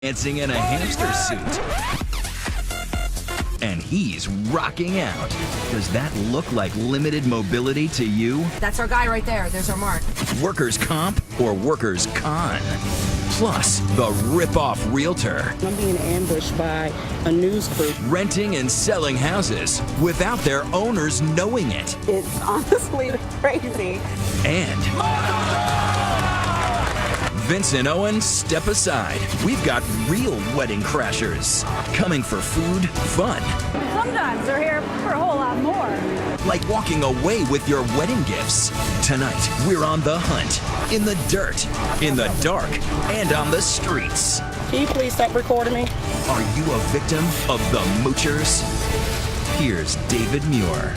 dancing in a hamster suit. And he's rocking out. Does that look like limited mobility to you? That's our guy right there. There's our mark. Workers' comp or workers' con? Plus, the rip-off realtor. I'm being ambushed by a news crew. Renting and selling houses without their owners knowing it. It's honestly crazy. And Vince and Owen, step aside. We've got real wedding crashers coming for food, fun. Sometimes they're here for a whole lot more. Like walking away with your wedding gifts. Tonight, we're on the hunt, in the dirt, in the dark, and on the streets. Can you please stop recording me? Are you a victim of the moochers? Here's David Muir.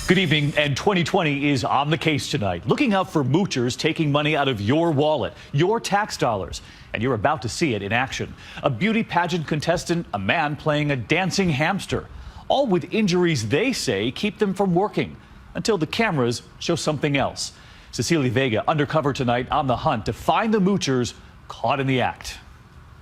Good evening, and 2020 is on the case tonight. Looking out for moochers taking money out of your wallet, your tax dollars, and you're about to see it in action. A beauty pageant contestant, a man playing a dancing hamster, all with injuries they say keep them from working until the cameras show something else. Cecilia Vega undercover tonight on the hunt to find the moochers caught in the act.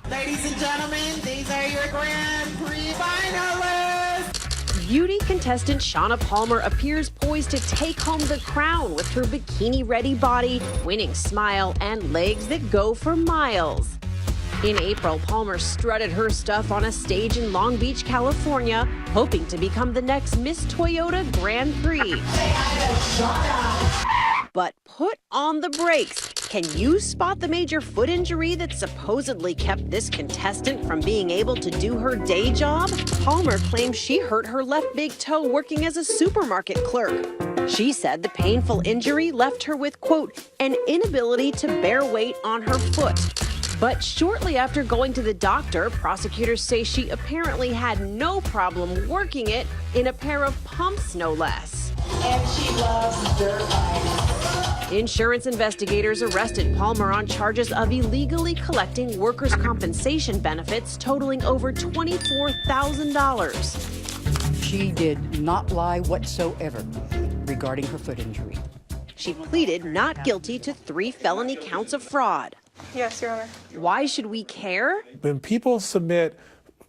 Ladies and gentlemen, these are your Grand Prix finalists. Beauty contestant Shauna Palmer appears poised to take home the crown with her bikini-ready body, winning smile, and legs that go for miles. In April, Palmer strutted her stuff on a stage in Long Beach, California, hoping to become the next Miss Toyota Grand Prix. But put on the brakes. Can you spot the major foot injury that supposedly kept this contestant from being able to do her day job? Palmer claims she hurt her left big toe working as a supermarket clerk. She said the painful injury left her with, quote, an inability to bear weight on her foot. But shortly after going to the doctor, prosecutors say she apparently had no problem working it in a pair of pumps, no less. And she loves dirt bikes. Insurance investigators arrested Palmer on charges of illegally collecting workers' compensation benefits totaling over $24,000. She did not lie whatsoever regarding her foot injury. She pleaded not guilty to 3 felony counts of fraud. Yes, Your Honor. Why should we care? When people submit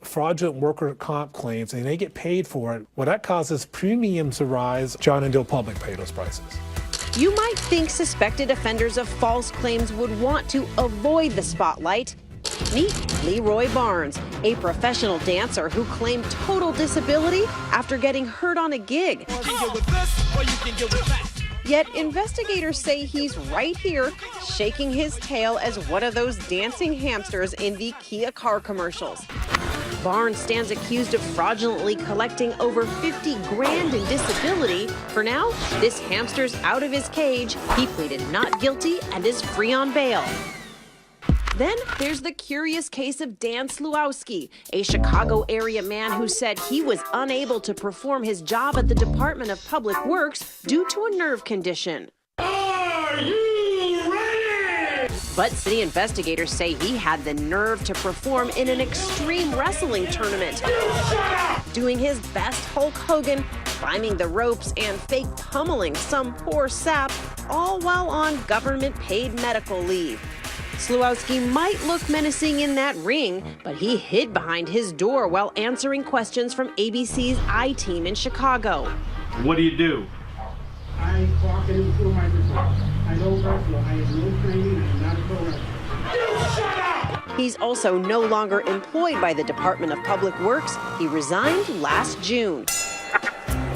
fraudulent worker comp claims and they get paid for it, well, that causes premiums to rise. John and Dill Public pay those prices. You might think suspected offenders of false claims would want to avoid the spotlight. Meet Leroy Barnes, a professional dancer who claimed total disability after getting hurt on a gig. Yet investigators say he's right here, shaking his tail as one of those dancing hamsters in the Kia car commercials. Barnes stands accused of fraudulently collecting over 50 grand in disability. For now, this hamster's out of his cage. He pleaded not guilty and is free on bail. Then there's the curious case of Dan Slawowski, a Chicago area man who said he was unable to perform his job at the Department of Public Works due to a nerve condition. Are you ready? But city investigators say he had the nerve to perform in an extreme wrestling tournament, doing his best Hulk Hogan, climbing the ropes and fake pummeling some poor sap, all while on government-paid medical leave. Slawowski might look menacing in that ring, but he hid behind his door while answering questions from ABC's I-Team in Chicago. What do you do? I walk in through my result. I don't wrestle. I have no training. I am not a pro wrestler. He's also no longer employed by the Department of Public Works. He resigned last June.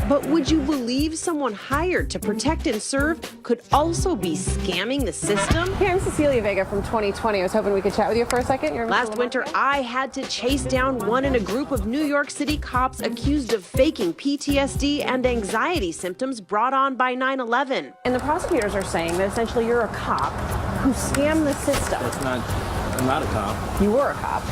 But would you believe someone hired to protect and serve could also be scamming the system? Hey, I'm Cecilia Vega from 2020. I was hoping we could chat with you for a second. Last winter, I had to chase down one in a group of New York City cops accused of faking PTSD and anxiety symptoms brought on by 9/11. And the prosecutors are saying that essentially you're a cop who scammed the system. I'm not a cop. You were a cop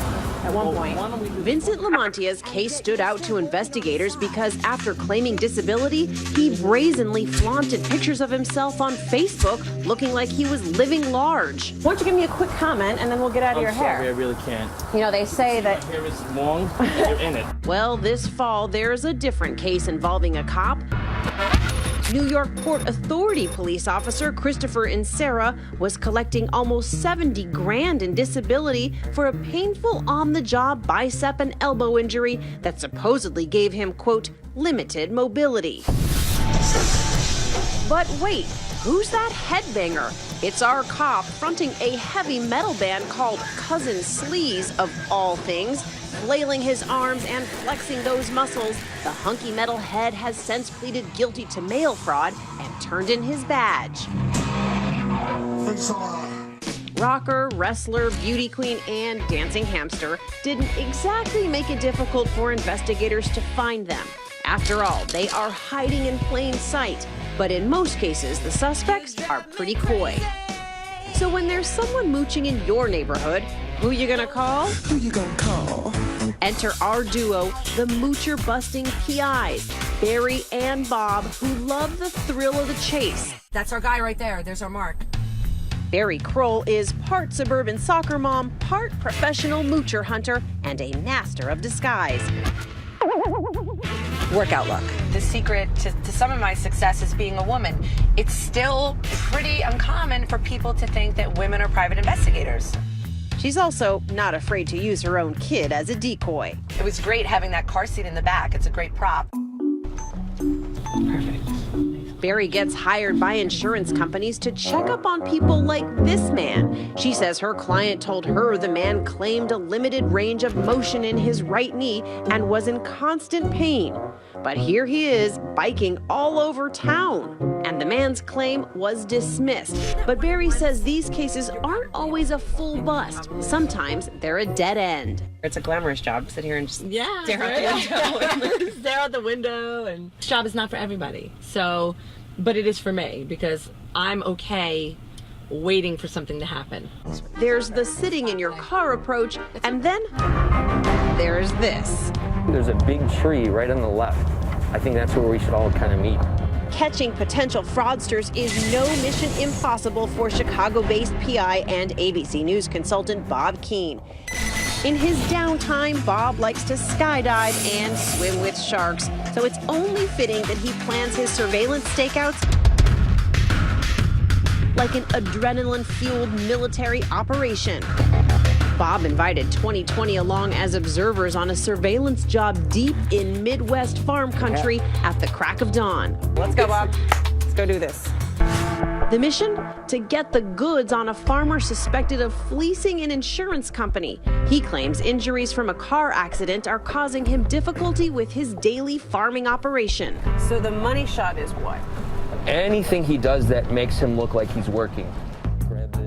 at one point. Vincent Lamontia's case stood out to investigators because after claiming disability, he brazenly flaunted pictures of himself on Facebook looking like he was living large. Why don't you give me a quick comment and then we'll get out of your hair? Sorry, I really can't. You know, they say that... My hair is long, you're in it. Well, this fall, there's a different case involving a cop New York Port Authority police officer Christopher Insera was collecting almost 70 grand in disability for a painful on-the-job bicep and elbow injury that supposedly gave him, quote, limited mobility. But wait, who's that headbanger? It's our cop fronting a heavy metal band called Cousin Sleaze, of all things. Flailing his arms and flexing those muscles, the hunky metal head has since pleaded guilty to mail fraud and turned in his badge. Rocker, wrestler, beauty queen, and dancing hamster didn't exactly make it difficult for investigators to find them. After all, they are hiding in plain sight. But in most cases, the suspects are pretty coy. So when there's someone mooching in your neighborhood, who you gonna call? Who you gonna call? Enter our duo, the moocher-busting PIs, Barry and Bob, who love the thrill of the chase. That's our guy right there. There's our mark. Barry Kroll is part suburban soccer mom, part professional moocher hunter, and a master of disguise. Workout look. The secret to some of my success is being a woman. It's still pretty uncommon for people to think that women are private investigators. She's also not afraid to use her own kid as a decoy. It was great having that car seat in the back. It's a great prop. Perfect. Barry gets hired by insurance companies to check up on people like this man. She says her client told her the man claimed a limited range of motion in his right knee and was in constant pain. But here he is, biking all over town. And the man's claim was dismissed. But Barry says these cases aren't always a full bust. Sometimes they're a dead end. It's a glamorous job. Sit here and just stare out the window. Stare out the window. And this job is not for everybody. So, but it is for me because I'm okay waiting for something to happen. There's the sitting in your car approach, and then there's this. There's a big tree right on the left. I think that's where we should all kind of meet. Catching potential fraudsters is no mission impossible for Chicago-based PI and ABC News consultant Bob Keene. In his downtime, Bob likes to skydive and swim with sharks, so it's only fitting that he plans his surveillance stakeouts like an adrenaline-fueled military operation. Bob invited 2020 along as observers on a surveillance job deep in Midwest farm country at the crack of dawn. Let's go, Bob. Let's go do this. The mission? To get the goods on a farmer suspected of fleecing an insurance company. He claims injuries from a car accident are causing him difficulty with his daily farming operation. So the money shot is what? Anything he does that makes him look like he's working.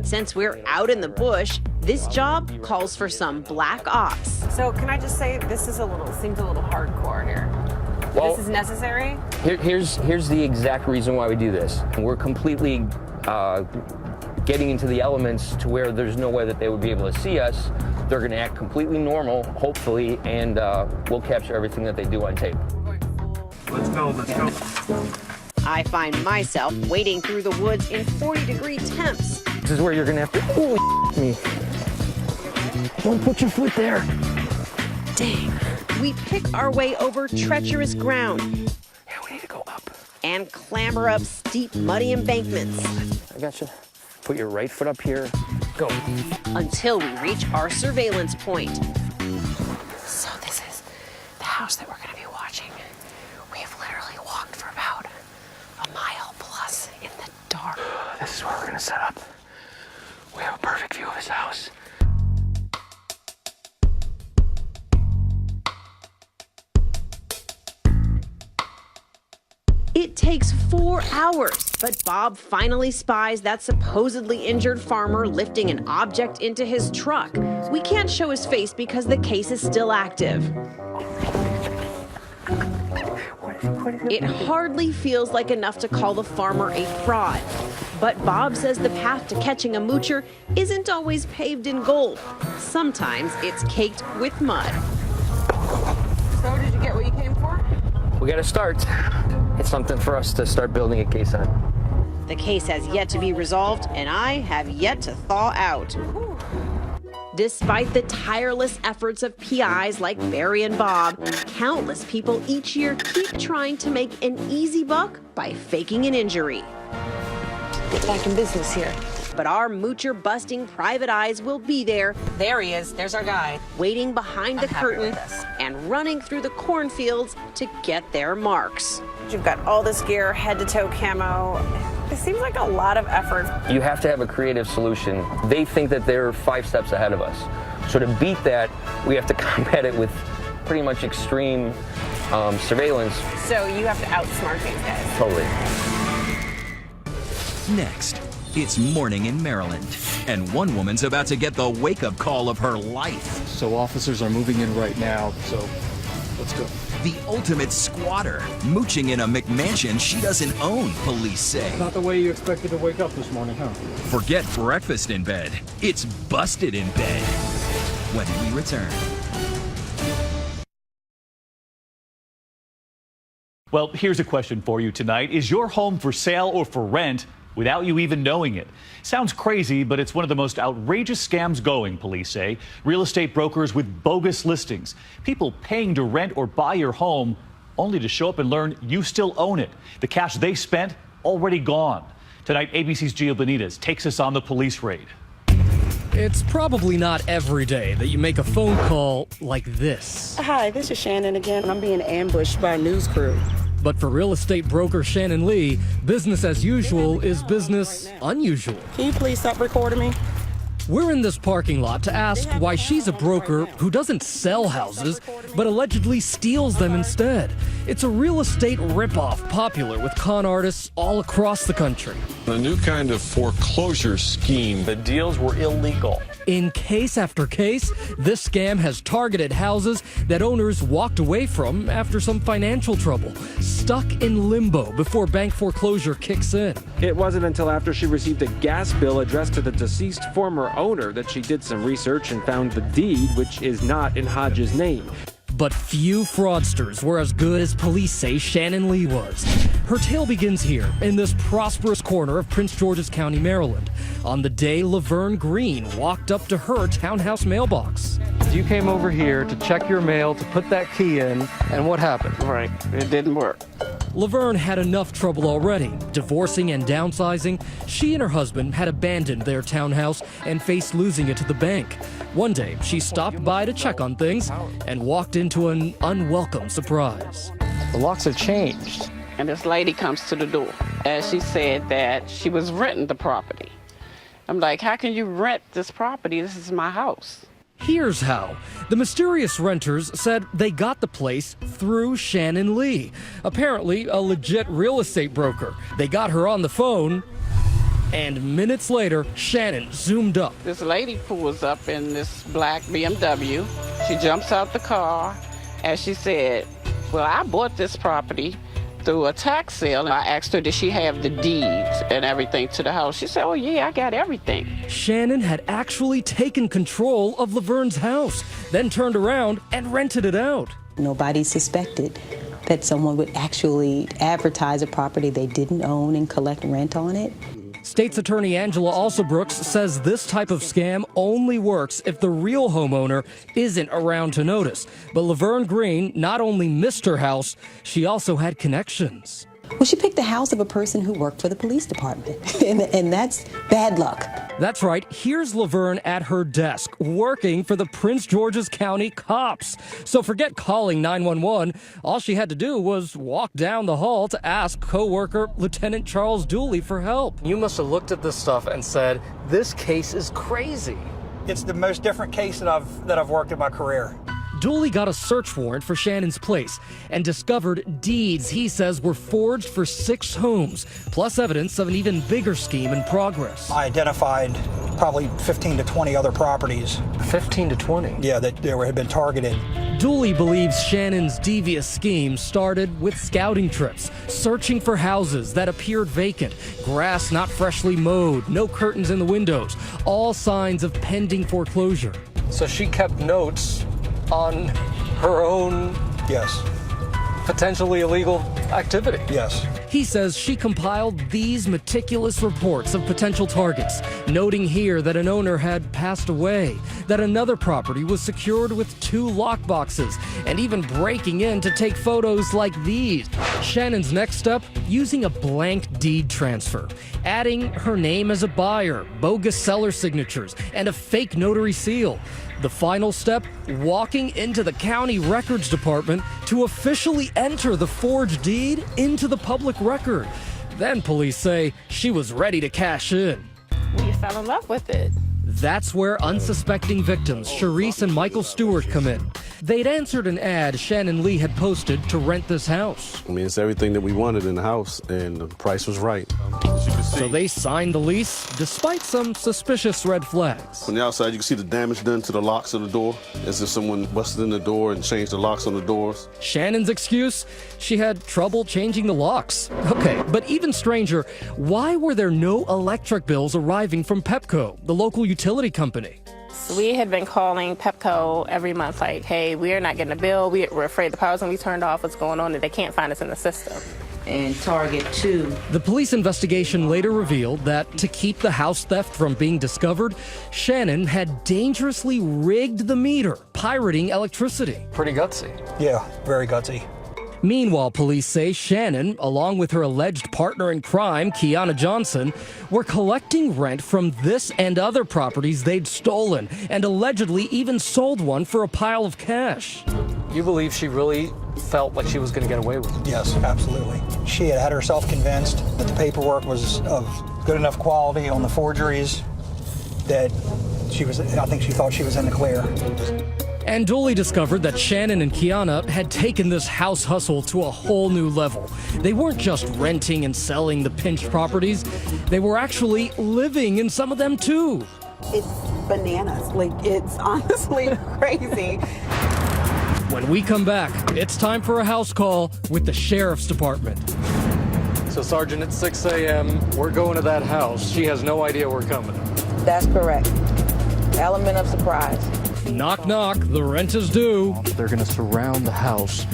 Since we're out in the bush, this job calls for some black ops. So can I just say this is seems a little hardcore here. Well, this is necessary? Here's the exact reason why we do this. We're completely getting into the elements to where there's no way that they would be able to see us. They're going to act completely normal, hopefully, and we'll capture everything that they do on tape. Let's go. I find myself wading through the woods in 40-degree temps. This is where you're going to have to, holy me. Don't put your foot there. Dang. We pick our way over treacherous ground. Yeah, we need to go up. And clamber up steep, muddy embankments. I gotcha. Put your right foot up here. Go. Until we reach our surveillance point. So this is the house that we're going to be watching. We have literally walked for about a mile plus in the dark. This is where we're going to set up. We have a perfect view of his house. It takes 4 hours, but Bob finally spies that supposedly injured farmer lifting an object into his truck. We can't show his face because the case is still active. It hardly feels like enough to call the farmer a fraud. But Bob says the path to catching a moocher isn't always paved in gold. Sometimes it's caked with mud. So did you get what you came for? We got to start. It's something for us to start building a case on. The case has yet to be resolved, and I have yet to thaw out. Despite the tireless efforts of PIs like Barry and Bob, countless people each year keep trying to make an easy buck by faking an injury. Get back in business here. But our moocher-busting private eyes will be there. There he is. There's our guy. Waiting behind the curtain and running through the cornfields to get their marks. You've got all this gear, head-to-toe camo. It seems like a lot of effort. You have to have a creative solution. They think that they're 5 steps ahead of us. So to beat that, we have to combat it with pretty much extreme surveillance. So you have to outsmart these guys. Totally. Next, it's morning in Maryland, and one woman's about to get the wake-up call of her life. So officers are moving in right now, so let's go. The ultimate squatter, mooching in a McMansion she doesn't own, police say. Not the way you expected to wake up this morning, huh? Forget breakfast in bed. It's busted in bed. When we return. Well, here's a question for you tonight. Is your home for sale or for rent without you even knowing it? Sounds crazy, but it's one of the most outrageous scams going, police say. Real estate brokers with bogus listings. People paying to rent or buy your home only to show up and learn you still own it. The cash they spent already gone. Tonight, ABC's Gio Benitez takes us on the police raid. It's probably not every day that you make a phone call like this. Hi, this is Shannon again. I'm being ambushed by a news crew. But for real estate broker Shannon Lee, business as usual is business unusual. Can you please stop recording me? We're in this parking lot to ask why she's a broker who doesn't sell houses, but allegedly steals them instead. It's a real estate ripoff popular with con artists all across the country. A new kind of foreclosure scheme. The deals were illegal. In case after case, this scam has targeted houses that owners walked away from after some financial trouble, stuck in limbo before bank foreclosure kicks in. It wasn't until after she received a gas bill addressed to the deceased former owner that she did some research and found the deed, which is not in Hodges' name. But few fraudsters were as good as police say Shannon Lee was. Her tale begins here, in this prosperous corner of Prince George's County, Maryland, on the day Laverne Green walked up to her townhouse mailbox. You came over here to check your mail, to put that key in, and what happened? Right, it didn't work. Laverne had enough trouble already. Divorcing and downsizing, she and her husband had abandoned their townhouse and faced losing it to the bank. One day, she stopped by to check on things and walked into an unwelcome surprise. The locks have changed. And this lady comes to the door, and she said that she was renting the property. I'm like, how can you rent this property? This is my house. Here's how. The mysterious renters said they got the place through Shannon Lee, apparently a legit real estate broker. They got her on the phone, and minutes later, Shannon zoomed up. This lady pulls up in this black BMW. She jumps out the car, and she said, well, I bought this property through a tax sale. And I asked her, did she have the deeds and everything to the house? She said, oh, yeah, I got everything. Shannon had actually taken control of Laverne's house, then turned around and rented it out. Nobody suspected that someone would actually advertise a property they didn't own and collect rent on it. State's Attorney Angela Alsobrooks says this type of scam only works if the real homeowner isn't around to notice. But Laverne Green not only missed her house, she also had connections. Well, she picked the house of a person who worked for the police department, and that's bad luck. That's right. Here's Laverne at her desk, working for the Prince George's County cops. So forget calling 911. All she had to do was walk down the hall to ask co-worker Lieutenant Charles Dooley for help. You must have looked at this stuff and said, this case is crazy. It's the most different case that I've worked in my career. Dooley got a search warrant for Shannon's place and discovered deeds he says were forged for 6 homes, plus evidence of an even bigger scheme in progress. I identified probably 15 to 20 other properties. 15 to 20? Yeah, that had been targeted. Dooley believes Shannon's devious scheme started with scouting trips, searching for houses that appeared vacant, grass not freshly mowed, no curtains in the windows, all signs of pending foreclosure. So she kept notes on her own yes, potentially illegal activity. Yes. He says she compiled these meticulous reports of potential targets, noting here that an owner had passed away, that another property was secured with 2 lockboxes, and even breaking in to take photos like these. Shannon's next step, using a blank deed transfer, adding her name as a buyer, bogus seller signatures, and a fake notary seal. The final step, walking into the county records department to officially enter the forged deed into the public record. Then police say she was ready to cash in. We fell in love with it. That's where unsuspecting victims, Sharice and Michael Stewart, come in. They'd answered an ad Shannon Lee had posted to rent this house. I mean, it's everything that we wanted in the house, and the price was right. So they signed the lease, despite some suspicious red flags. From the outside, you can see the damage done to the locks of the door, as if someone busted in the door and changed the locks on the doors. Shannon's excuse? She had trouble changing the locks. Okay, but even stranger, why were there no electric bills arriving from Pepco, the local utility company? So we had been calling Pepco every month, like, hey, we're not getting a bill. We're afraid the power's going to be turned off. What's going on? That they can't find us in the system. And Target too. The police investigation later revealed that to keep the house theft from being discovered, Shannon had dangerously rigged the meter, pirating electricity. Pretty gutsy. Yeah, very gutsy. Meanwhile, police say Shannon, along with her alleged partner in crime, Kiana Johnson, were collecting rent from this and other properties they'd stolen, and allegedly even sold one for a pile of cash. You believe she really felt like she was going to get away with it? Yes, absolutely. She had herself convinced that the paperwork was of good enough quality on the forgeries that I think she thought she was in the clear. And duly discovered that Shannon and Kiana had taken this house hustle to a whole new level. They weren't just renting and selling the pinched properties, they were actually living in some of them too. It's bananas. Like, it's honestly crazy. When we come back, it's time for a house call with the Sheriff's Department. So, Sergeant, it's 6 a.m. We're going to that house. She has no idea we're coming. That's correct. Element of surprise. Knock, knock, the rent is due. They're going to surround the house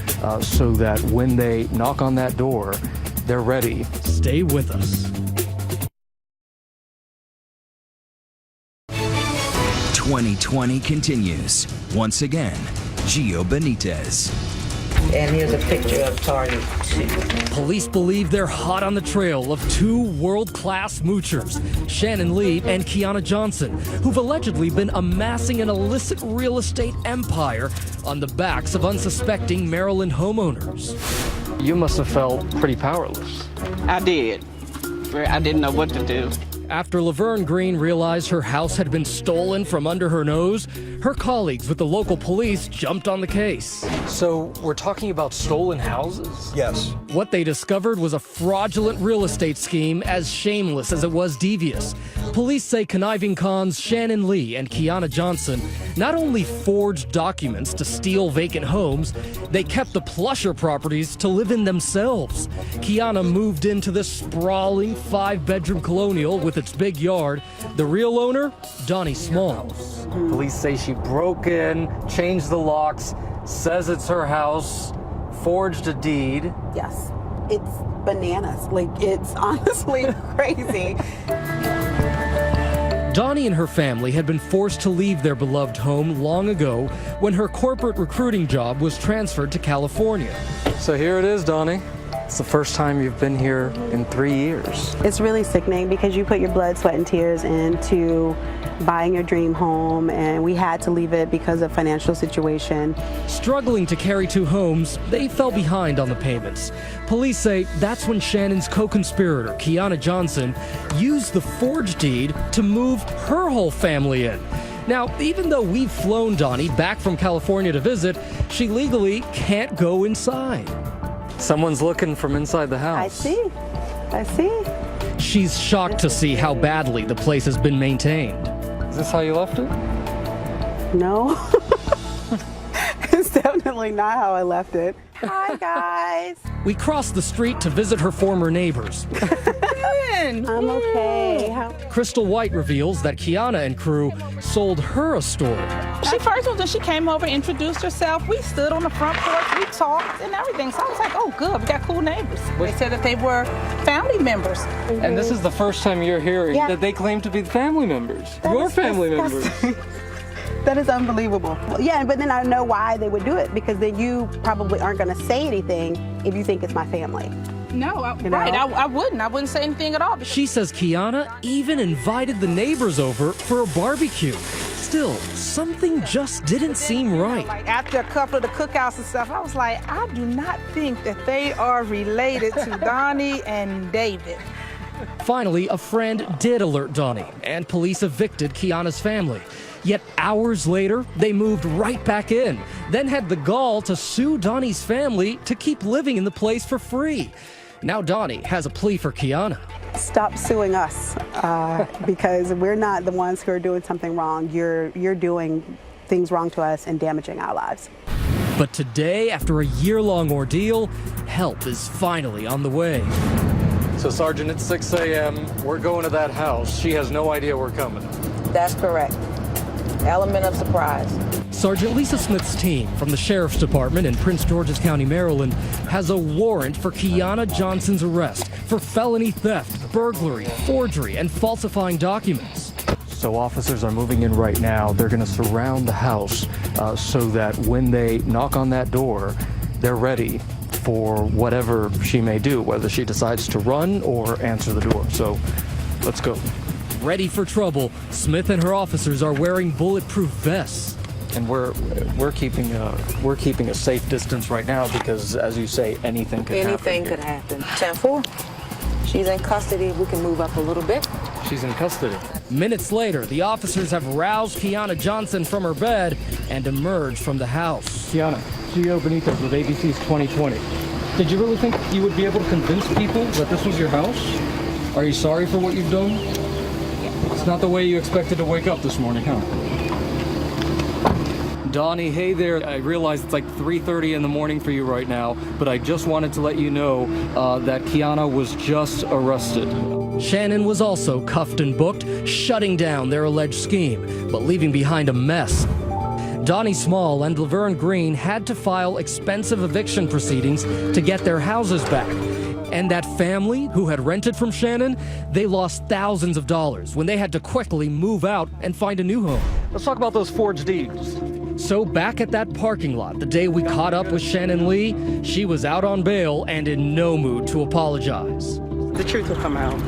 so that when they knock on that door, they're ready. Stay with us. 2020 continues. Once again, Gio Benitez. And here's a picture of Target 2. Police believe they're hot on the trail of 2 world-class moochers, Shannon Lee and Kiana Johnson, who've allegedly been amassing an illicit real estate empire on the backs of unsuspecting Maryland homeowners. You must have felt pretty powerless. I did. I didn't know what to do. After Laverne Green realized her house had been stolen from under her nose, her colleagues with the local police jumped on the case. So we're talking about stolen houses? Yes. What they discovered was a fraudulent real estate scheme as shameless as it was devious. Police say conniving cons Shannon Lee and Kiana Johnson not only forged documents to steal vacant homes, they kept the plusher properties to live in themselves. Kiana moved into this sprawling 5-bedroom colonial with its big yard. The real owner, Donnie Smalls. Police say she broke in, changed the locks, says it's her house, forged a deed. Yes, it's bananas. Like, it's honestly crazy. Donnie and her family had been forced to leave their beloved home long ago when her corporate recruiting job was transferred to California. So here it is, Donnie. It's the first time you've been here in 3 years. It's really sickening because you put your blood, sweat, and tears into buying your dream home, and we had to leave it because of financial situation. Struggling to carry 2 homes, they fell behind on the payments. Police say that's when Shannon's co-conspirator, Kiana Johnson, used the forged deed to move her whole family in. Now, even though we've flown Donnie back from California to visit, she legally can't go inside. Someone's looking from inside the house. I see. She's shocked to see how badly the place has been maintained. Is this how you left it? No. It's definitely not how I left it. Hi, guys. We crossed the street to visit her former neighbors. doing? I'm okay. Crystal White reveals that Kiana and crew sold her a story. She first when she came over, introduced herself. We stood on the front porch, we talked and everything. So I was like, oh, good, we got cool neighbors. They said that they were family members. And this is the first time you're hearing that they claim to be family members. Your family members. That is unbelievable. Yeah, but then I know why they would do it, because then you probably aren't going to say anything if you think it's my family. No, right, I wouldn't. I wouldn't say anything at all. She says Kiana even invited the neighbors over for a barbecue. Still, something just didn't seem right. Like after a couple of the cookouts and stuff, I was like, I do not think that they are related to Donnie and David. Finally, a friend did alert Donnie, and police evicted Kiana's family. Yet hours later, they moved right back in, then had the gall to sue Donnie's family to keep living in the place for free. Now Donnie has a plea for Kiana. Stop suing us, because we're not the ones who are doing something wrong. You're doing things wrong to us and damaging our lives. But today, after a year-long ordeal, help is finally on the way. So, Sergeant, it's 6 a.m. We're going to that house. She has no idea we're coming. That's correct. Element of surprise. Sergeant Lisa Smith's team from the Sheriff's Department in Prince George's County, Maryland, has a warrant for Kiana Johnson's arrest for felony theft, burglary, forgery, and falsifying documents. So officers are moving in right now. They're going to surround the house so that when they knock on that door, they're ready for whatever she may do, whether she decides to run or answer the door. So let's go. Ready for trouble, Smith and her officers are wearing bulletproof vests. And we're keeping a safe distance right now because, as you say, anything could happen. Anything could happen. 10-4. She's in custody. We can move up a little bit. She's in custody. Minutes later, the officers have roused Kiana Johnson from her bed and emerged from the house. Kiana, Gio Benitez with ABC's 2020. Did you really think you would be able to convince people that this was your house? Are you sorry for what you've done? It's not the way you expected to wake up this morning, huh? Donnie, hey there. I realize it's like 3:30 in the morning for you right now, but I just wanted to let you know that Kiana was just arrested. Shannon was also cuffed and booked, shutting down their alleged scheme, but leaving behind a mess. Donnie Small and Laverne Green had to file expensive eviction proceedings to get their houses back. And that family who had rented from Shannon, they lost thousands of dollars when they had to quickly move out and find a new home. Let's talk about those forged deeds. So back at that parking lot the day we caught up with Shannon Lee, she was out on bail and in no mood to apologize. The truth will come out.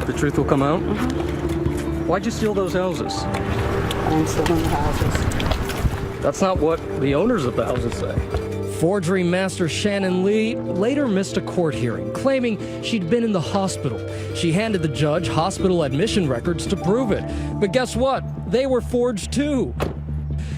The truth will come out? Mm-hmm. Why'd you steal those houses? I'm stealing the houses. That's not what the owners of the houses say. Forgery master Shannon Lee later missed a court hearing, claiming she'd been in the hospital. She handed the judge hospital admission records to prove it. But guess what? They were forged too.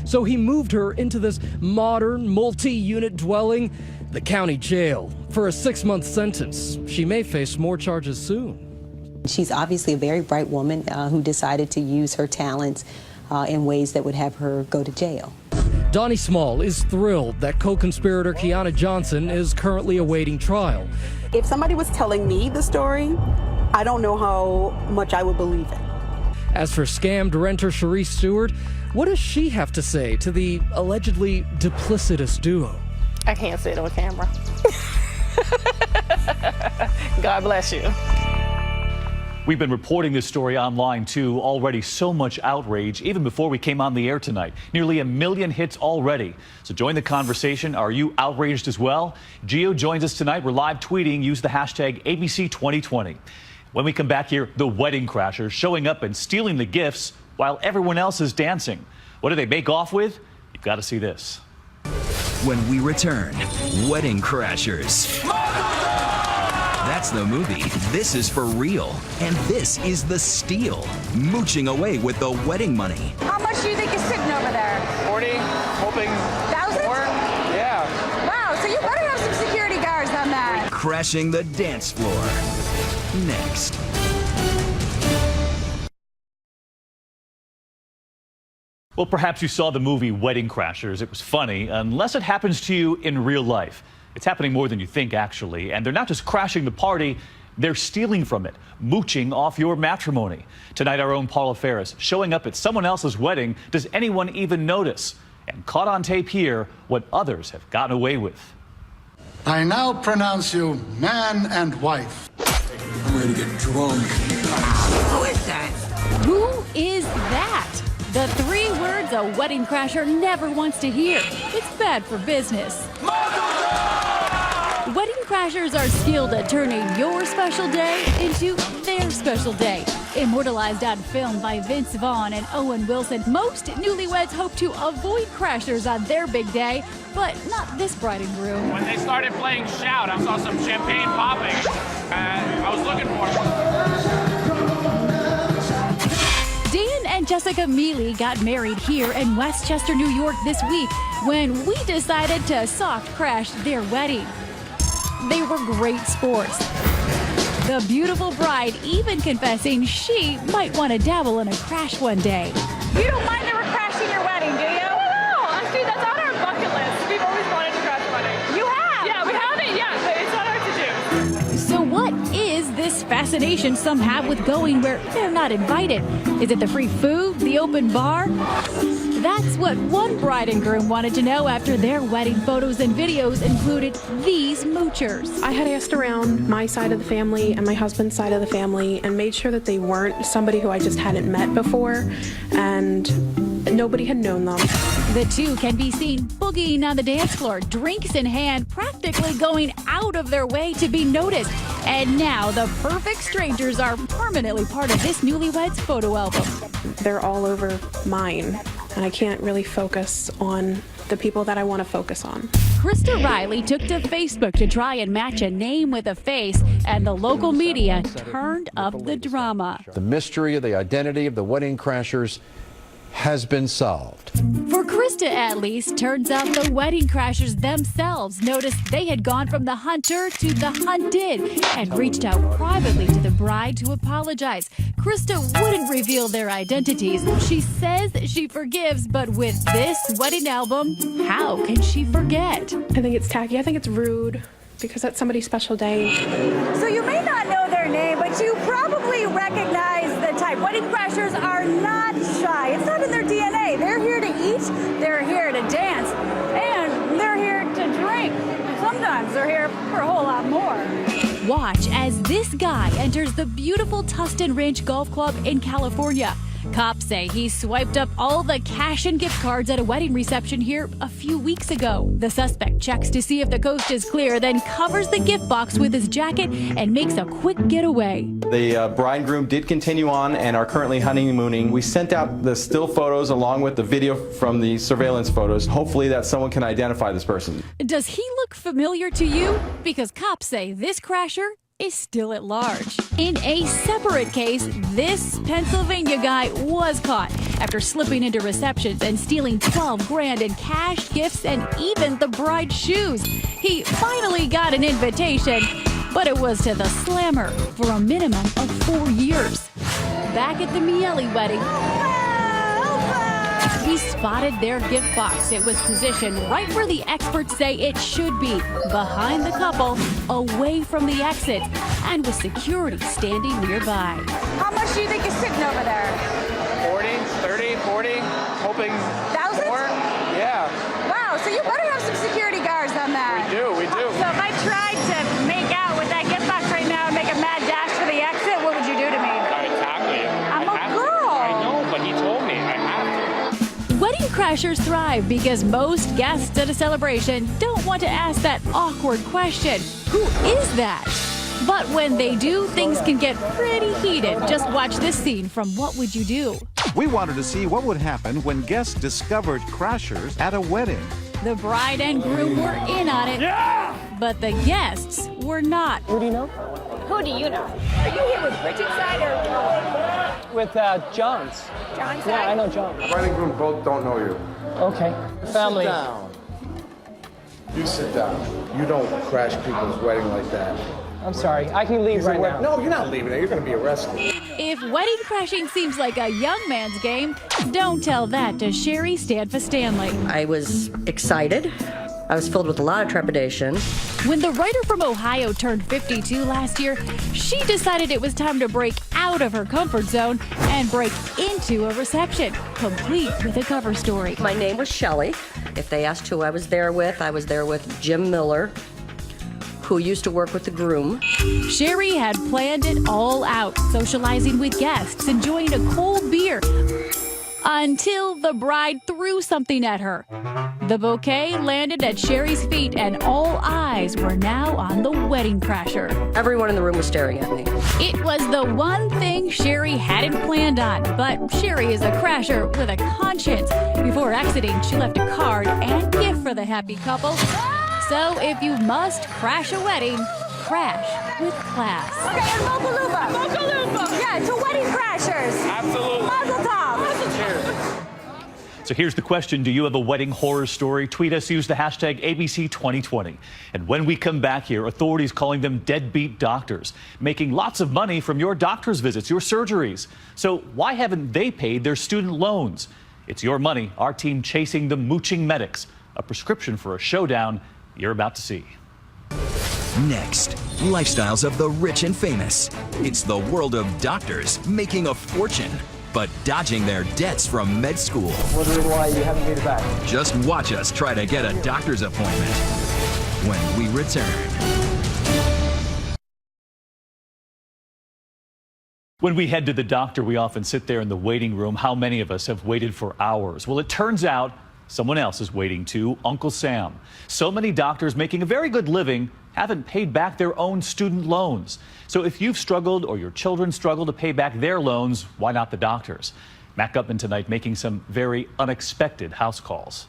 So he moved her into this modern, multi-unit dwelling, the county jail, for a 6-month sentence. She may face more charges soon. She's obviously a very bright woman who decided to use her talents in ways that would have her go to jail. Donnie Small is thrilled that co-conspirator Kiana Johnson is currently awaiting trial. If somebody was telling me the story, I don't know how much I would believe it. As for scammed renter Sharice Stewart, what does she have to say to the allegedly duplicitous duo? I can't say it on camera. God bless you. We've been reporting this story online, too. Already so much outrage, even before we came on the air tonight. Nearly 1 million hits already. So join the conversation. Are you outraged as well? Gio joins us tonight. We're live tweeting. Use the hashtag ABC2020. When we come back here, the wedding crashers showing up and stealing the gifts while everyone else is dancing. What do they make off with? You've got to see this. When we return, Wedding Crashers. That's the movie. This is for real. And this is the steal. Mooching away with the wedding money. How much do you think is sitting over there? 40, hoping 1,000? more. Yeah. Wow, so you better have some security guards on that. Crashing the dance floor. Next. Well, perhaps you saw the movie Wedding Crashers. It was funny, unless it happens to you in real life. It's happening more than you think, actually. And they're not just crashing the party, They're stealing from it, mooching off your matrimony. Tonight, our own Paula Ferris showing up at someone else's wedding. Does anyone even notice? And caught on tape here what others have gotten away with. I now pronounce you man and wife. I'm ready to get drunk. Who is that? Who is that? The 3 words a wedding crasher never wants to hear. It's bad for business. Wedding crashers are skilled at turning your special day into their special day. Immortalized on film by Vince Vaughn and Owen Wilson, most newlyweds hope to avoid crashers on their big day, but not this bride and groom. When they started playing Shout, I saw some champagne popping. I was looking for them. Dan and Jessica Mealy got married here in Westchester, New York this week when we decided to soft crash their wedding. They were great sports. The beautiful bride even confessing she might want to dabble in a crash one day. You don't mind that we're crashing your wedding, do you? No, actually, that's on our bucket list. We've always wanted to crash a wedding. You have? Yeah, we haven't yet, but it's on our to-do. So what is this fascination some have with going where they're not invited? Is it the free food, the open bar? That's what one bride and groom wanted to know after their wedding photos and videos included these moochers. I had asked around my side of the family and my husband's side of the family and made sure that they weren't somebody who I just hadn't met before, and nobody had known them. The two can be seen boogieing on the dance floor, drinks in hand, practically going out of their way to be noticed. And now the perfect strangers are permanently part of this newlyweds photo album. They're all over mine, and I can't really focus on the people that I want to focus on. Krista Riley took to Facebook to try and match a name with a face, and the local media turned up the drama. The mystery of the identity of the wedding crashers has been solved. For Krista, at least, turns out the wedding crashers themselves noticed they had gone from the hunter to the hunted and reached out privately to the bride to apologize. Krista wouldn't reveal their identities. She says she forgives, but with this wedding album, how can she forget? I think it's tacky. I think it's rude because that's somebody's special day. So you may not know their name, but you probably recognize the type. Wedding crashers are not shy. It's not in their DNA. They're here to eat, they're here to dance, and they're here to drink. Sometimes they're here for a whole lot more. Watch as this guy enters the beautiful Tustin Ranch Golf Club in California. Cops say he swiped up all the cash and gift cards at a wedding reception here a few weeks ago. The suspect checks to see if the coast is clear, then covers the gift box with his jacket and makes a quick getaway. The bride and groom did continue on and are currently honeymooning. We sent out the still photos along with the video from the surveillance photos. Hopefully that someone can identify this person. Does he look familiar to you? Because cops say this crasher is still at large. In a separate case, this Pennsylvania guy was caught after slipping into receptions and stealing 12 grand in cash, gifts, and even the bride's shoes. He finally got an invitation, but it was to the slammer for a minimum of 4 years. Back at the Miele wedding, he spotted their gift box. It was positioned right where the experts say it should be, behind the couple, away from the exit, and with security standing nearby. How much do you think is sitting over there? 40, 30, 40, hoping Thousands? more. Yeah. Wow, so you better have some security guards on that. We do. So if I tried to make out with that gift box right now and make a mad dash for the exit, what would you do to me? I'd tackle you. I'm a girl. I know, but he told me I have to. Wedding crashers thrive because most guests at a celebration don't want to ask that awkward question, who is that? But when they do, things can get pretty heated. Just watch this scene from What Would You Do? We wanted to see what would happen when guests discovered crashers at a wedding. The bride and groom were in on it, but the guests were not. Who do you know? Who do you know? Are you here with Richard's side or? With John's. John's Yeah, side? I know John. Bride and groom both don't know you. Okay. Family. Sit down. You sit down. You don't crash people's wedding like that. I'm sorry. I can leave right now. No, you're not leaving. You're going to be arrested. If wedding crashing seems like a young man's game, don't tell that to Sherry Stanfa Stanley. I was excited I was filled with a lot of trepidation. When the writer from Ohio turned 52 last year, she decided it was time to break out of her comfort zone and break into a reception, complete with a cover story. My name was Shelley. If they asked who I was there with Jim Miller, who used to work with the groom. Sherry had planned it all out, socializing with guests, enjoying a cold beer, until the bride threw something at her. The bouquet landed at Sherry's feet, and all eyes were now on the wedding crasher. Everyone in the room was staring at me. It was the one thing Sherry hadn't planned on, but Sherry is a crasher with a conscience. Before exiting, she left a card and gift for the happy couple. So if you must crash a wedding, crash with class. Okay, and Mokalupa. Mokalupa. Yeah, to wedding crashers. Absolutely. Mazel tov. So here's the question. Do you have a wedding horror story? Tweet us, use the hashtag ABC2020. And when we come back here, authorities calling them deadbeat doctors, making lots of money from your doctor's visits, your surgeries. So why haven't they paid their student loans? It's your money, our team chasing the mooching medics. A prescription for a showdown you're about to see. Next, lifestyles of the rich and famous. It's the world of doctors making a fortune, but dodging their debts from med school. Wondering why you haven't made it back. Just watch us try to get a doctor's appointment when we return. When we head to the doctor, we often sit there in the waiting room. How many of us have waited for hours? Well, it turns out someone else is waiting too, Uncle Sam. So many doctors making a very good living haven't paid back their own student loans. So if you've struggled or your children struggle to pay back their loans, why not the doctors? Matt Gutman tonight making some very unexpected house calls.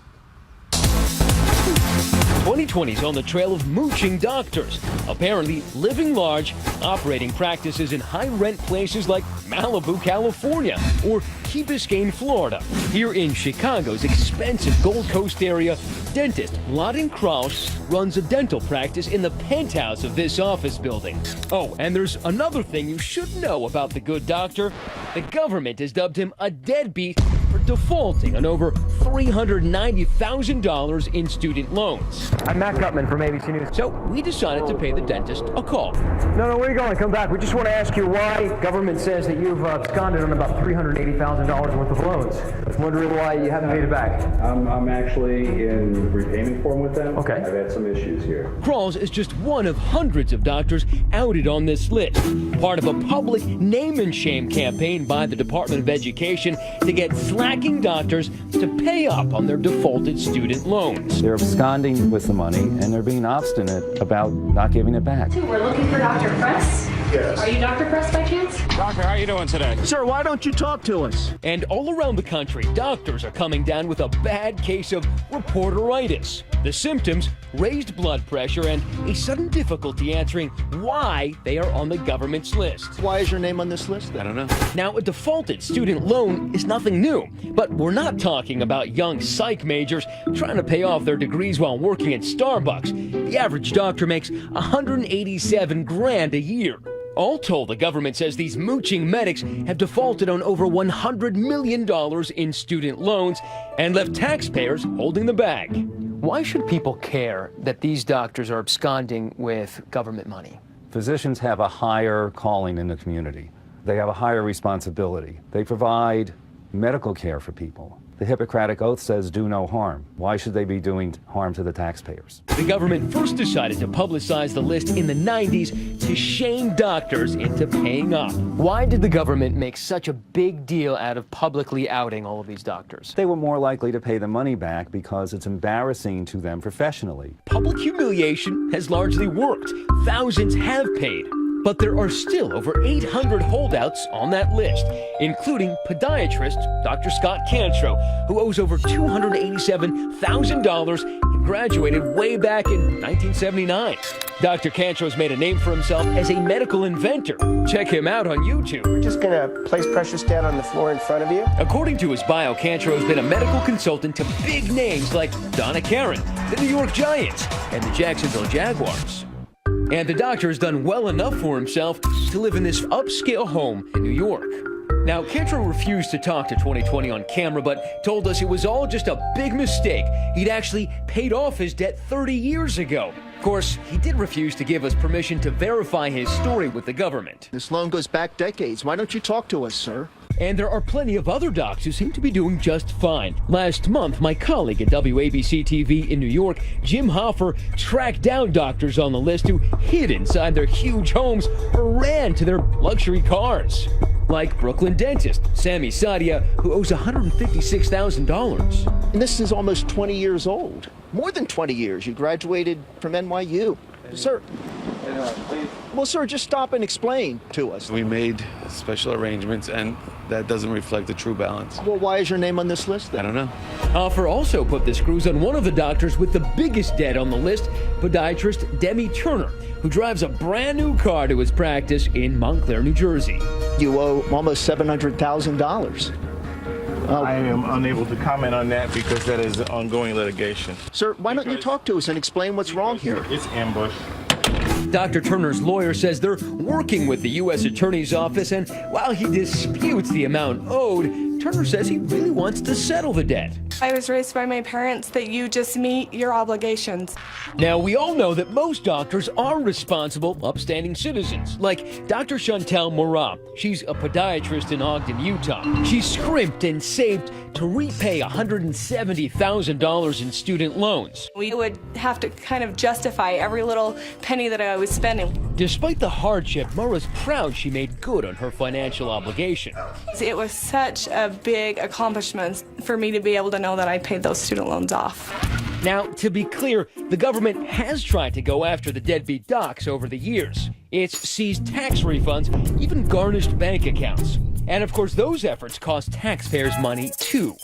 2020's on the trail of mooching doctors, apparently living large, operating practices in high-rent places like Malibu, California, or Key Biscayne, Florida. Here in Chicago's expensive Gold Coast area, dentist Lawton Krause runs a dental practice in the penthouse of this office building. Oh, and there's another thing you should know about the good doctor. The government has dubbed him a deadbeat for defaulting on over $390,000 in student loans. I'm Matt Gutman from ABC News. So we decided to pay the dentist a call. No, where are you going? Come back. We just want to ask you why government says that you've absconded on about $380,000 worth of loans. Just wondering why you haven't paid it back. I'm actually in repayment form with them. Okay. I've had some issues here. Krause is just one of hundreds of doctors outed on this list, part of a public name and shame campaign by the Department of Education to get slacking doctors to pay up on their defaulted student loans. They're absconding with the money, and they're being obstinate about not giving it back. We're looking for Dr. Press. Yes. Are you Dr. Press by chance? Doctor, how are you doing today? Sir, why don't you talk to us? And all around the country, doctors are coming down with a bad case of reporteritis. The symptoms, raised blood pressure and a sudden difficulty answering why they are on the government's list. Why is your name on this list? I don't know. Now, a defaulted student loan is nothing new, but we're not talking about young psych majors trying to pay off their degrees while working at Starbucks. The average doctor makes $187,000 a year. All told, the government says these mooching medics have defaulted on over $100 million in student loans and left taxpayers holding the bag. Why should people care that these doctors are absconding with government money? Physicians have a higher calling in the community. They have a higher responsibility. They provide medical care for people. The Hippocratic Oath says do no harm. Why should they be doing harm to the taxpayers? The government first decided to publicize the list in the 90s to shame doctors into paying up. Why did the government make such a big deal out of publicly outing all of these doctors? They were more likely to pay the money back because it's embarrassing to them professionally. Public humiliation has largely worked. Thousands have paid. But there are still over 800 holdouts on that list, including podiatrist Dr. Scott Cantrow, who owes over $287,000 and graduated way back in 1979. Dr. Cantrow's made a name for himself as a medical inventor. Check him out on YouTube. We're just going to place pressure stat on the floor in front of you. According to his bio, Cantrow's been a medical consultant to big names like Donna Karan, the New York Giants, and the Jacksonville Jaguars. And the doctor has done well enough for himself to live in this upscale home in New York. Now, Cantrell refused to talk to 2020 on camera, but told us it was all just a big mistake. He'd actually paid off his debt 30 years ago. Of course, he did refuse to give us permission to verify his story with the government. This loan goes back decades. Why don't you talk to us, sir? And there are plenty of other docs who seem to be doing just fine. Last month, my colleague at WABC TV in New York, Jim Hoffer, tracked down doctors on the list who hid inside their huge homes or ran to their luxury cars. Like Brooklyn dentist Sami Sadia, who owes $156,000. And this is almost 20 years old. More than 20 years. You graduated from NYU. Sir. Well, sir, just stop and explain to us. We made special arrangements, and that doesn't reflect the true balance. Well, why is your name on this list then? I don't know. Hoffer also put the screws on one of the doctors with the biggest debt on the list, podiatrist Demi Turner, who drives a brand new car to his practice in Montclair, New Jersey. You owe almost $700,000. I am unable to comment on that because that is ongoing litigation. Sir, why don't you talk to us and explain what's wrong here? It's ambush. Dr. Turner's lawyer says they're working with the U.S. Attorney's Office, and while he disputes the amount owed, Turner says he really wants to settle the debt. I was raised by my parents that you just meet your obligations. Now, we all know that most doctors are responsible, upstanding citizens, like Dr. Chantel Morat. She's a podiatrist in Ogden, Utah. She scrimped and saved to repay $170,000 in student loans. We would have to kind of justify every little penny that I was spending. Despite the hardship, Morat's proud she made good on her financial obligation. It was such a big accomplishment for me to be able to know that I paid those student loans off. Now, to be clear, the government has tried to go after the deadbeat docs over the years. It's seized tax refunds, even garnished bank accounts. And of course, those efforts cost taxpayers money too.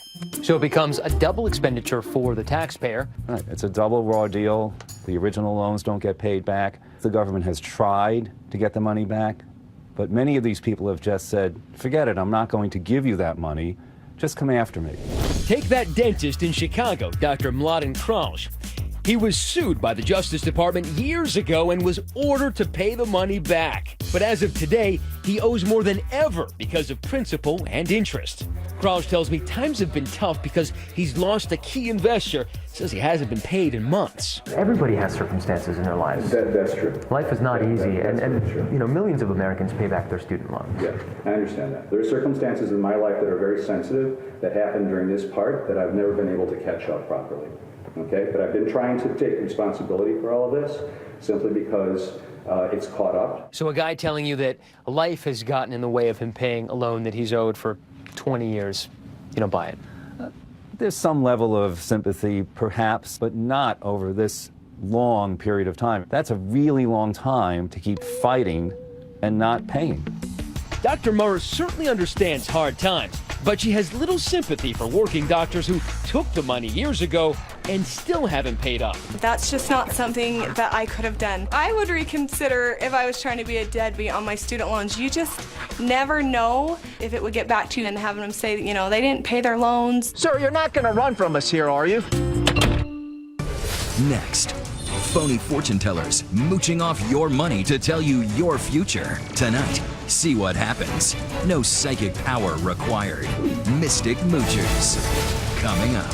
So it becomes a double expenditure for the taxpayer. Right. It's a double raw deal. The original loans don't get paid back. The government has tried to get the money back, but many of these people have just said, forget it, I'm not going to give you that money. Just come after me. Take that dentist in Chicago, Dr. Mladen Krausz. He was sued by the Justice Department years ago and was ordered to pay the money back. But as of today, he owes more than ever because of principal and interest. Krausz tells me times have been tough because he's lost a key investor. Says he hasn't been paid in months. Everybody has circumstances in their lives. That's true. Life is not easy, and you know, millions of Americans pay back their student loans. Yeah, I understand that. There are circumstances in my life that are very sensitive that happened during this part that I've never been able to catch up properly. Okay, but I've been trying to take responsibility for all of this simply because it's caught up. So a guy telling you that life has gotten in the way of him paying a loan that he's owed for 20 years, you don't buy it? There's some level of sympathy, perhaps, but not over this long period of time. That's a really long time to keep fighting and not paying. Dr. Murrah certainly understands hard times, but she has little sympathy for working doctors who took the money years ago and still haven't paid up. That's just not something that I could have done. I would reconsider if I was trying to be a deadbeat on my student loans. You just never know if it would get back to you and having them say that, you know, they didn't pay their loans. Sir, you're not going to run from us here, are you? Next, phony fortune tellers mooching off your money to tell you your future. Tonight, see what happens. No psychic power required. Mystic Moochers. Coming up.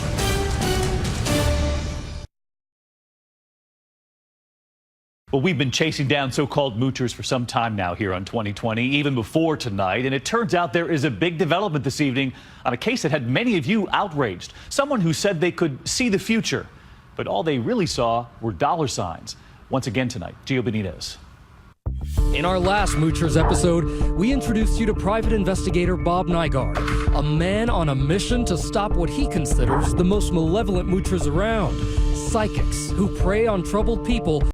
Well, we've been chasing down so-called moochers for some time now here on 2020, even before tonight. And it turns out there is a big development this evening on a case that had many of you outraged. Someone who said they could see the future, but all they really saw were dollar signs. Once again tonight, Gio Benitez. In our last Moochers episode, we introduced you to private investigator Bob Nygaard, a man on a mission to stop what he considers the most malevolent moochers around, psychics who prey on troubled people